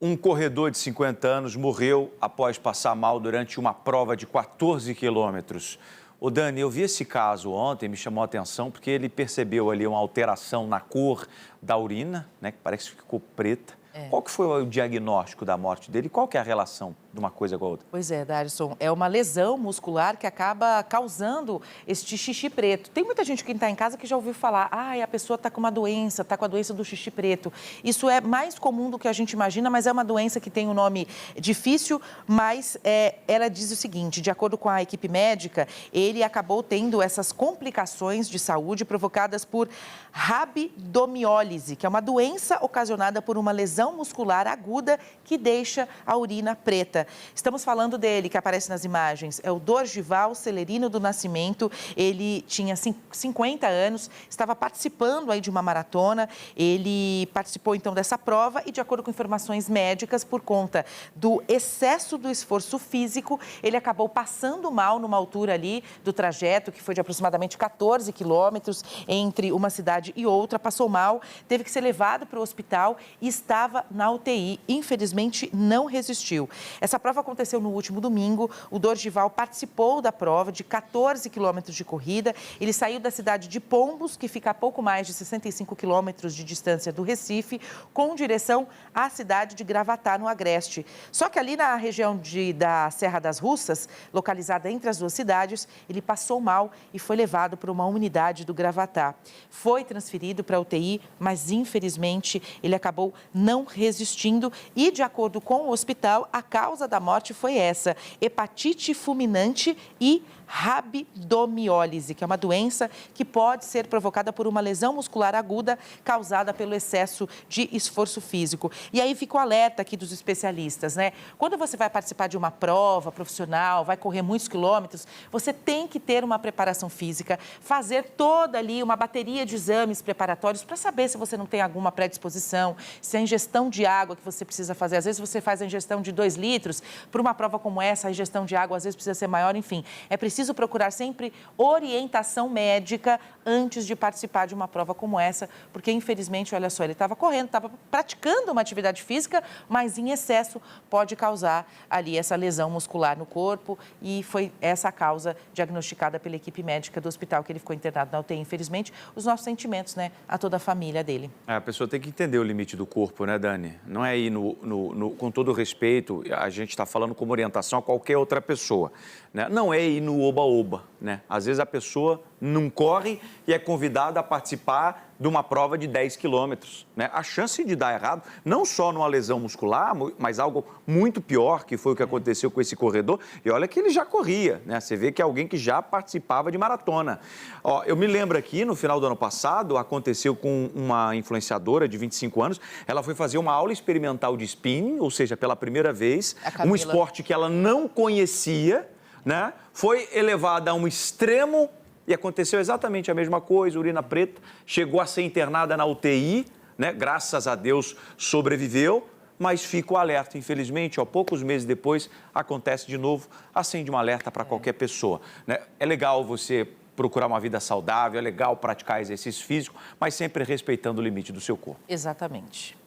Um corredor de 50 anos morreu após passar mal durante uma prova de 14 quilômetros. O Dani, eu vi esse caso ontem, me chamou a atenção porque ele percebeu ali uma alteração na cor da urina, né, que parece que ficou preta. Qual que foi o diagnóstico da morte dele? Qual que é a relação de uma coisa com a outra? Pois é, Darson, é uma lesão muscular que acaba causando este xixi preto. Tem muita gente que está em casa que já ouviu falar, a pessoa está com uma doença, está com a doença do xixi preto. Isso é mais comum do que a gente imagina, mas é uma doença que tem um nome difícil, mas ela diz o seguinte, de acordo com a equipe médica, ele acabou tendo essas complicações de saúde provocadas por rabidomiólise, que é uma doença ocasionada por uma lesão muscular aguda que deixa a urina preta. Estamos falando dele, que aparece nas imagens, é o Dorgival Celerino do Nascimento. Ele tinha 50 anos, estava participando aí de uma maratona. Ele participou então dessa prova e, de acordo com informações médicas, por conta do excesso do esforço físico, ele acabou passando mal numa altura ali do trajeto, que foi de aproximadamente 14 quilômetros entre uma cidade e outra, passou mal, teve que ser levado para o hospital e estava na UTI. Infelizmente, não resistiu. Essa prova aconteceu no último domingo. O Dorgival participou da prova de 14 quilômetros de corrida. Ele saiu da cidade de Pombos, que fica a pouco mais de 65 quilômetros de distância do Recife, com direção à cidade de Gravatá, no Agreste. Só que ali na região da Serra das Russas, localizada entre as duas cidades, ele passou mal e foi levado para uma unidade do Gravatá. Foi transferido para a UTI, mas infelizmente ele acabou não resistindo e, de acordo com o hospital, a causa da morte foi essa: hepatite fulminante e rabidomiólise, que é uma doença que pode ser provocada por uma lesão muscular aguda causada pelo excesso de esforço físico. E aí fica o alerta aqui dos especialistas, né? Quando você vai participar de uma prova profissional, vai correr muitos quilômetros, você tem que ter uma preparação física, fazer toda ali uma bateria de exames preparatórios para saber se você não tem alguma predisposição, se a ingestão de água que você precisa fazer, às vezes você faz a ingestão de 2 litros, para uma prova como essa, a ingestão de água às vezes precisa ser maior, enfim, é preciso procurar sempre orientação médica antes de participar de uma prova como essa, porque infelizmente, olha só, ele estava correndo, estava praticando uma atividade física, mas em excesso pode causar ali essa lesão muscular no corpo e foi essa a causa diagnosticada pela equipe médica do hospital que ele ficou internado na UTI. Infelizmente, os nossos sentimentos, né, a toda a família dele. A pessoa tem que entender o limite do corpo, né, Dani? Não é ir com todo o respeito, a gente está falando como orientação a qualquer outra pessoa, né? Não é ir no oba-oba, né? Às vezes a pessoa não corre e é convidada a participar de uma prova de 10 quilômetros, né? A chance de dar errado, não só numa lesão muscular, mas algo muito pior, que foi o que aconteceu com esse corredor. E olha que ele já corria, né? Você vê que é alguém que já participava de maratona. Ó, eu me lembro aqui, no final do ano passado, aconteceu com uma influenciadora de 25 anos. Ela foi fazer uma aula experimental de spinning, ou seja, pela primeira vez, um esporte que ela não conhecia, né? Foi elevada a um extremo e aconteceu exatamente a mesma coisa, urina preta, chegou a ser internada na UTI, né? Graças a Deus sobreviveu, mas fica o alerta, infelizmente, poucos meses depois acontece de novo, acende um alerta para qualquer pessoa, né? É legal você procurar uma vida saudável, é legal praticar exercício físico, mas sempre respeitando o limite do seu corpo. Exatamente.